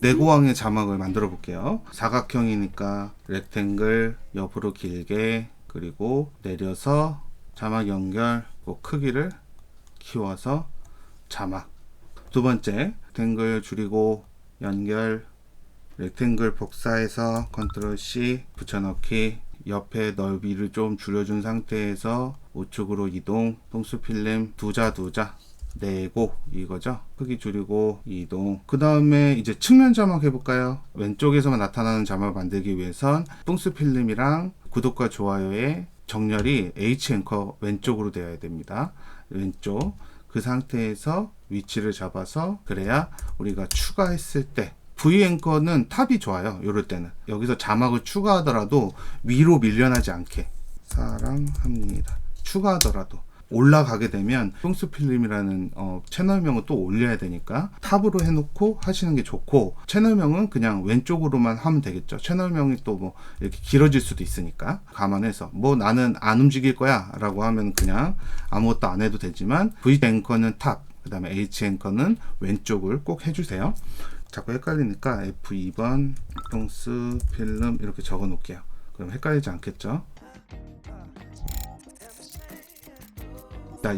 내고왕의 자막을 만들어 볼게요. 사각형이니까 렉탱글 옆으로 길게, 그리고 내려서 자막 연결, 크기를 키워서 자막. 두 번째, 렉탱글 줄이고 연결, 렉탱글 복사해서 컨트롤 C 붙여넣기, 옆에 넓이를 좀 줄여준 상태에서 우측으로 이동, 통수 필름 두자 내고, 이거죠. 크기 줄이고 이동. 그 다음에 이제 측면 자막 해볼까요? 왼쪽에서만 나타나는 자막을 만들기 위해선 뽕스 필름이랑 구독과 좋아요의 정렬이 H 앵커 왼쪽으로 되어야 됩니다. 왼쪽. 그 상태에서 위치를 잡아서, 그래야 우리가 추가했을 때 V 앵커는 탑이 좋아요. 이럴 때는 여기서 자막을 추가하더라도 위로 밀려나지 않게. 사랑합니다. 추가하더라도 올라가게 되면 뽕스 필름이라는 채널명을 또 올려야 되니까 탑으로 해놓고 하시는 게 좋고, 채널명은 그냥 왼쪽으로만 하면 되겠죠. 채널명이 또 뭐 이렇게 길어질 수도 있으니까 감안해서, 뭐 나는 안 움직일 거야 라고 하면 그냥 아무것도 안 해도 되지만, V 앵커는 탑, 그 다음에 H 앵커는 왼쪽을 꼭 해주세요. 자꾸 헷갈리니까 F2번 뽕스 필름 이렇게 적어 놓을게요. 그럼 헷갈리지 않겠죠.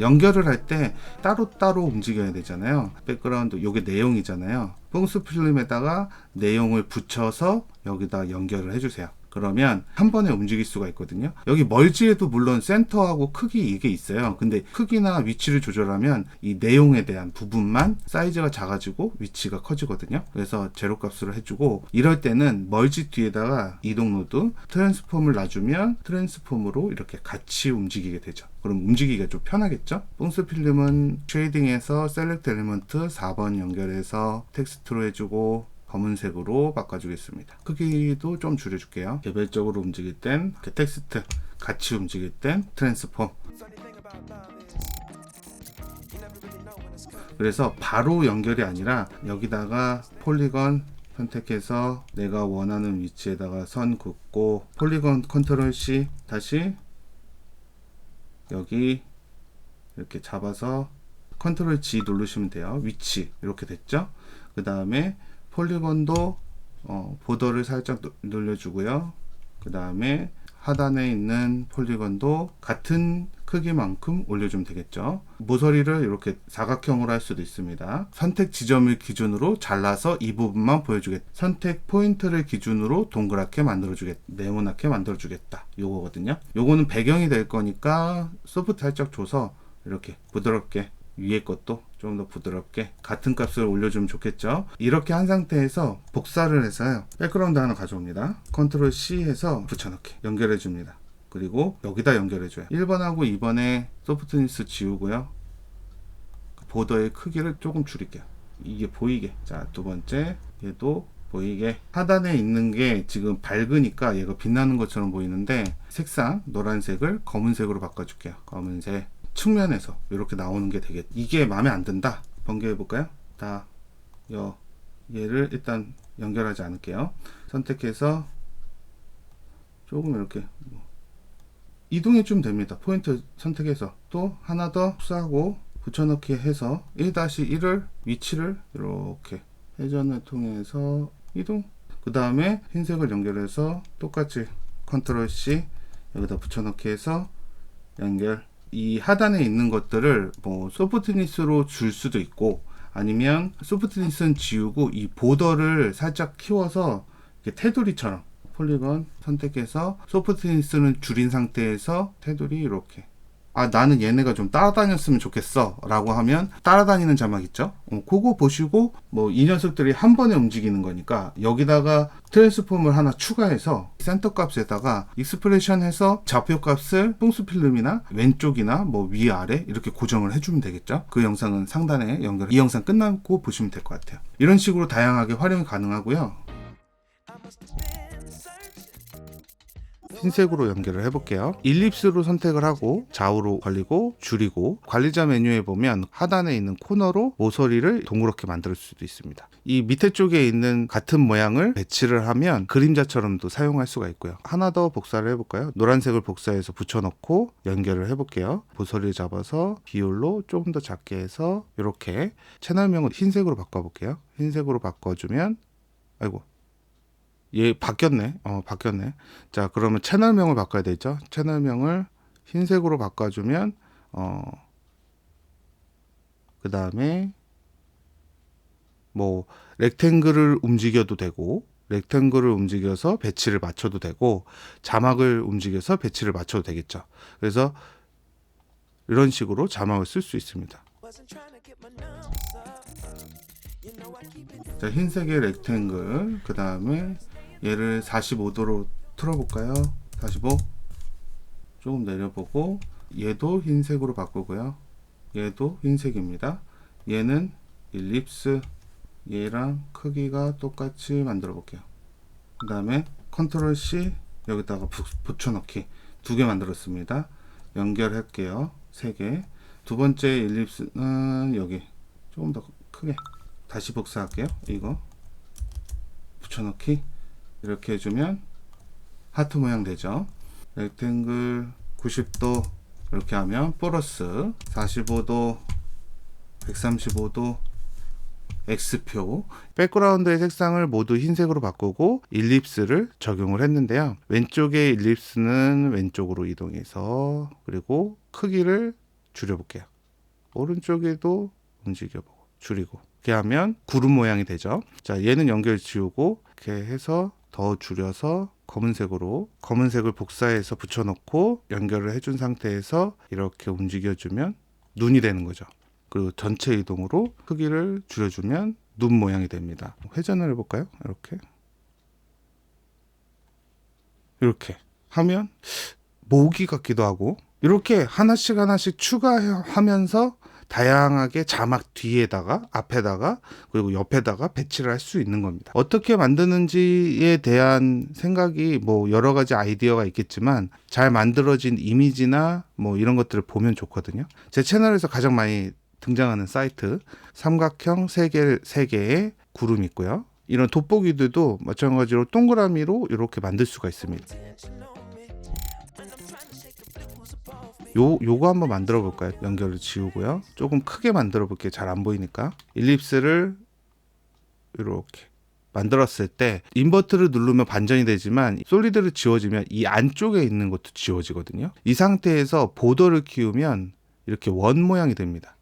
연결을 할 때 따로따로 움직여야 되잖아요. 백그라운드 요게 내용이잖아요. 뽕스 필름에다가 내용을 붙여서 여기다 연결을 해주세요. 그러면 한 번에 움직일 수가 있거든요. 여기 멀지에도 물론 센터하고 크기 이게 있어요. 근데 크기나 위치를 조절하면 이 내용에 대한 부분만 사이즈가 작아지고 위치가 커지거든요. 그래서 제로 값으로 해주고, 이럴 때는 멀지 뒤에다가 이동 노드 트랜스폼을 놔주면 트랜스폼으로 이렇게 같이 움직이게 되죠. 그럼 움직이기가 좀 편하겠죠? 뽕스 필름은 쉐이딩에서 셀렉트 엘리먼트 4번 연결해서 텍스트로 해주고 검은색으로 바꿔주겠습니다. 크기도 좀 줄여줄게요. 개별적으로 움직일 땐 텍스트, 같이 움직일 땐 트랜스폼. 그래서 바로 연결이 아니라 여기다가 폴리건 선택해서 내가 원하는 위치에다가 선 긋고, 폴리건 컨트롤 C 다시 여기 이렇게 잡아서 컨트롤 G 누르시면 돼요. 위치 이렇게 됐죠. 그 다음에 폴리곤도 보더를 살짝 늘려주고요. 그 다음에 하단에 있는 폴리곤도 같은 크기만큼 올려주면 되겠죠. 모서리를 이렇게 사각형으로 할 수도 있습니다. 선택 지점을 기준으로 잘라서 이 부분만 보여주겠다. 선택 포인트를 기준으로 동그랗게 만들어주겠다. 네모나게 만들어주겠다. 요거거든요. 요거는 배경이 될 거니까 소프트 살짝 줘서 이렇게 부드럽게, 위에 것도 좀 더 부드럽게 같은 값을 올려주면 좋겠죠. 이렇게 한 상태에서 복사를 해서요, 백그라운드 하나 가져옵니다. 컨트롤 C 해서 붙여넣기 연결해 줍니다. 그리고 여기다 연결해 줘요. 1번하고 2번에 소프트니스 지우고요, 보더의 크기를 조금 줄일게요. 이게 보이게. 자, 두 번째 얘도 보이게. 하단에 있는 게 지금 밝으니까 얘가 빛나는 것처럼 보이는데, 색상 노란색을 검은색으로 바꿔줄게요. 검은색. 측면에서 이렇게 나오는 게 되겠. 이게 마음에 안 든다. 번개해 볼까요? 얘를 일단 연결하지 않을게요. 선택해서 조금 이렇게 이동해 주면 됩니다. 포인트 선택해서 또 하나 더 흡수하고 붙여넣기 해서 1-1을 위치를 이렇게 회전을 통해서 이동. 그 다음에 흰색을 연결해서 똑같이 컨트롤 C 여기다 붙여넣기 해서 연결. 이 하단에 있는 것들을 뭐 소프트니스로 줄 수도 있고, 아니면 소프트니스는 지우고 이 보더를 살짝 키워서 이렇게 테두리처럼 폴리건 선택해서 소프트니스는 줄인 상태에서 테두리 이렇게. 나는 얘네가 좀 따라다녔으면 좋겠어 라고 하면 따라다니는 자막 있죠. 그거 보시고, 뭐 이 녀석들이 한 번에 움직이는 거니까 여기다가 트랜스폼을 하나 추가해서 센터 값에다가 익스프레션 해서 좌표 값을 뽕스 필름이나 왼쪽이나 뭐 위아래 이렇게 고정을 해주면 되겠죠. 그 영상은 상단에 연결, 이 영상 끝나고 보시면 될 것 같아요. 이런 식으로 다양하게 활용이 가능하고요. 흰색으로 연결을 해볼게요. 일립스로 선택을 하고 좌우로 걸리고 줄이고, 관리자 메뉴에 보면 하단에 있는 코너로 모서리를 동그랗게 만들 수도 있습니다. 이 밑에 쪽에 있는 같은 모양을 배치를 하면 그림자처럼도 사용할 수가 있고요. 하나 더 복사를 해볼까요? 노란색을 복사해서 붙여넣고 연결을 해볼게요. 모서리를 잡아서 비율로 조금 더 작게 해서 이렇게 채널명을 흰색으로 바꿔볼게요. 흰색으로 바꿔주면 아이고, 얘 바뀌었네. 바뀌었네. 자, 그러면 채널명을 바꿔야 되죠. 채널명을 흰색으로 바꿔주면 그 다음에 뭐 렉탱글을 움직여도 되고, 렉탱글을 움직여서 배치를 맞춰도 되고, 자막을 움직여서 배치를 맞춰도 되겠죠. 그래서 이런 식으로 자막을 쓸 수 있습니다. 자, 흰색의 렉탱글, 그 다음에 얘를 45도로 틀어볼까요? 45. 조금 내려보고, 얘도 흰색으로 바꾸고요. 얘도 흰색입니다. 얘는 일립스, 얘랑 크기가 똑같이 만들어 볼게요. 그 다음에 컨트롤 C, 여기다가 붙여넣기 2개 만들었습니다. 연결할게요. 3개. 두 번째 일립스는 여기 조금 더 크게 다시 복사할게요. 이거 붙여넣기 이렇게 해주면 하트 모양 되죠. 렉탱글 90도 이렇게 하면 플러스 45도 135도 X표. 백그라운드의 색상을 모두 흰색으로 바꾸고 일립스를 적용을 했는데요. 왼쪽의 일립스는 왼쪽으로 이동해서, 그리고 크기를 줄여볼게요. 오른쪽에도 움직여보고 줄이고, 이렇게 하면 구름 모양이 되죠. 자, 얘는 연결 지우고 이렇게 해서 더 줄여서 검은색을 복사해서 붙여놓고 연결을 해준 상태에서 이렇게 움직여주면 눈이 되는 거죠. 그리고 전체 이동으로 크기를 줄여주면 눈 모양이 됩니다. 회전을 해볼까요? 이렇게 하면 모기 같기도 하고, 이렇게 하나씩 추가하면서 다양하게 자막 뒤에다가, 앞에다가, 그리고 옆에다가 배치를 할 수 있는 겁니다. 어떻게 만드는지에 대한 생각이 뭐 여러 가지 아이디어가 있겠지만, 잘 만들어진 이미지나 뭐 이런 것들을 보면 좋거든요. 제 채널에서 가장 많이 등장하는 사이트, 삼각형 3개의 구름이 있고요. 이런 돋보기들도 마찬가지로 동그라미로 이렇게 만들 수가 있습니다. 요거 한번 만들어 볼까요? 연결을 지우고요. 조금 크게 만들어 볼게요. 잘 안 보이니까. 일립스를 이렇게 만들었을 때 인버트를 누르면 반전이 되지만, 솔리드를 지워지면 이 안쪽에 있는 것도 지워지거든요. 이 상태에서 보더를 키우면 이렇게 원 모양이 됩니다.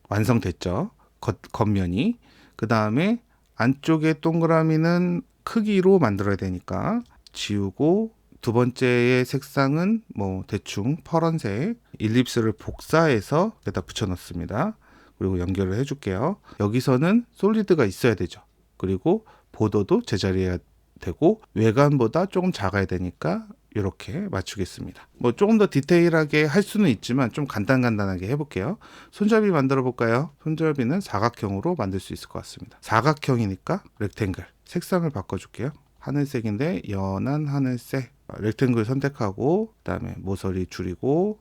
완성됐죠? 겉면이. 그 다음에 안쪽에 동그라미는 크기로 만들어야 되니까 지우고, 두 번째의 색상은 뭐 대충 파란색, 일립스를 복사해서 여기다 붙여 넣습니다. 그리고 연결을 해줄게요. 여기서는 솔리드가 있어야 되죠. 그리고 보더도 제자리에 되고, 외관보다 조금 작아야 되니까 이렇게 맞추겠습니다. 뭐 조금 더 디테일하게 할 수는 있지만 좀 간단하게 해볼게요. 손잡이 만들어 볼까요? 손잡이는 사각형으로 만들 수 있을 것 같습니다. 사각형이니까 렉탱글 색상을 바꿔줄게요. 하늘색인데 연한 하늘색. 렉탱글 선택하고, 그 다음에 모서리 줄이고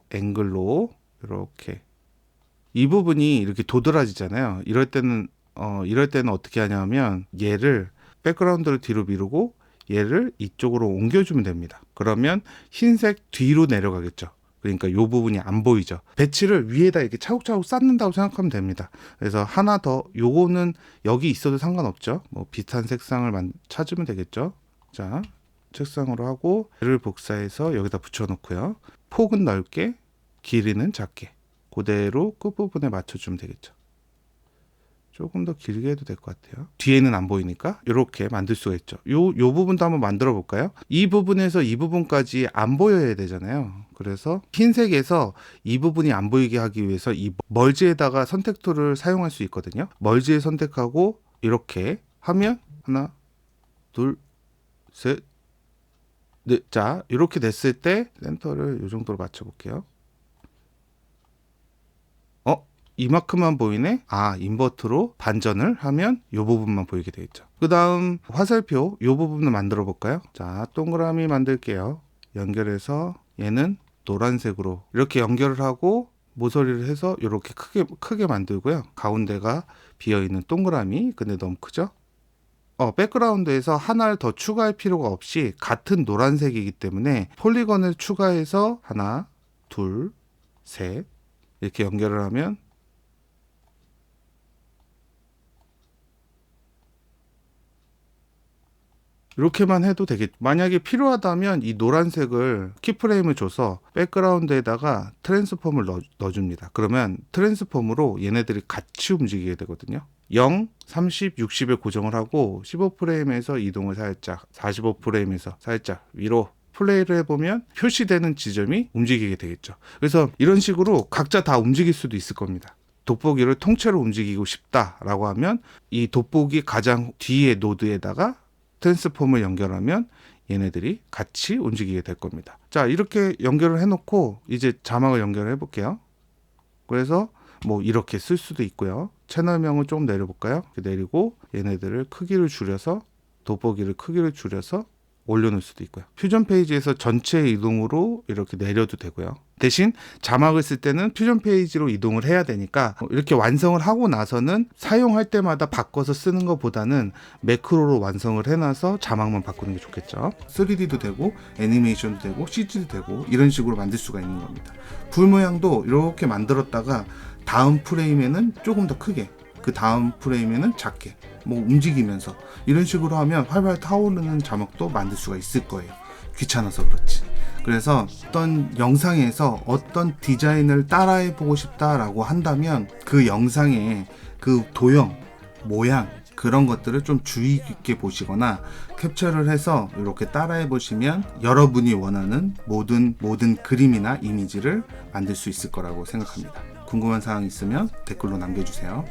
앵글로 이렇게. 이 부분이 이렇게 도드라지잖아요. 이럴 때는 어떻게 하냐면, 얘를 백그라운드를 뒤로 미루고 얘를 이쪽으로 옮겨주면 됩니다. 그러면 흰색 뒤로 내려가겠죠. 그러니까 이 부분이 안 보이죠. 배치를 위에다 이렇게 차곡차곡 쌓는다고 생각하면 됩니다. 그래서 하나 더, 요거는 여기 있어도 상관없죠. 뭐 비슷한 색상을 찾으면 되겠죠. 자, 색상으로 하고 얘를 복사해서 여기다 붙여놓고요. 폭은 넓게, 길이는 작게, 그대로 끝부분에 맞춰주면 되겠죠. 조금 더 길게 해도 될 것 같아요. 뒤에는 안 보이니까 이렇게 만들 수가 있죠. 요 부분도 한번 만들어 볼까요? 이 부분에서 이 부분까지 안 보여야 되잖아요. 그래서 흰색에서 이 부분이 안 보이게 하기 위해서 이 멀지에다가 선택 툴을 사용할 수 있거든요. 멀지에 선택하고 이렇게 하면 하나, 둘, 셋, 넷. 자, 이렇게 됐을 때 센터를 이 정도로 맞춰 볼게요. 이만큼만 보이네? 인버트로 반전을 하면 이 부분만 보이게 되겠죠. 그 다음 화살표 이 부분을 만들어 볼까요? 자, 동그라미 만들게요. 연결해서 얘는 노란색으로 이렇게 연결을 하고, 모서리를 해서 이렇게 크게 만들고요. 가운데가 비어있는 동그라미. 근데 너무 크죠? 백그라운드에서 하나를 더 추가할 필요가 없이 같은 노란색이기 때문에 폴리건을 추가해서 하나, 둘, 셋 이렇게 연결을 하면 이렇게만 해도 되겠죠. 만약에 필요하다면 이 노란색을 키프레임을 줘서 백그라운드에다가 트랜스폼을 넣어줍니다. 그러면 트랜스폼으로 얘네들이 같이 움직이게 되거든요. 0, 30, 60에 고정을 하고 15프레임에서 이동을 살짝, 45프레임에서 살짝 위로 플레이를 해보면 표시되는 지점이 움직이게 되겠죠. 그래서 이런 식으로 각자 다 움직일 수도 있을 겁니다. 돋보기를 통째로 움직이고 싶다라고 하면 이 돋보기 가장 뒤에 노드에다가 트랜스폼을 연결하면 얘네들이 같이 움직이게 될 겁니다. 자, 이렇게 연결을 해놓고 이제 자막을 연결해 볼게요. 그래서 뭐 이렇게 쓸 수도 있고요. 채널명을 좀 내려볼까요? 내리고 얘네들을 크기를 줄여서 돋보기를 크기를 줄여서 올려놓을 수도 있고요. 퓨전 페이지에서 전체 이동으로 이렇게 내려도 되고요. 대신 자막을 쓸 때는 퓨전 페이지로 이동을 해야 되니까 이렇게 완성을 하고 나서는 사용할 때마다 바꿔서 쓰는 것보다는 매크로로 완성을 해놔서 자막만 바꾸는 게 좋겠죠. 3D도 되고 애니메이션도 되고 CG도 되고 이런 식으로 만들 수가 있는 겁니다. 불 모양도 이렇게 만들었다가 다음 프레임에는 조금 더 크게, 그 다음 프레임에는 작게 뭐 움직이면서 이런 식으로 하면 활발 타오르는 자막도 만들 수가 있을 거예요. 귀찮아서 그렇지. 그래서 어떤 영상에서 어떤 디자인을 따라해 보고 싶다라고 한다면 그 영상의 그 도형, 모양 그런 것들을 좀 주의 깊게 보시거나 캡처를 해서 이렇게 따라해 보시면 여러분이 원하는 모든 그림이나 이미지를 만들 수 있을 거라고 생각합니다. 궁금한 사항 있으면 댓글로 남겨주세요.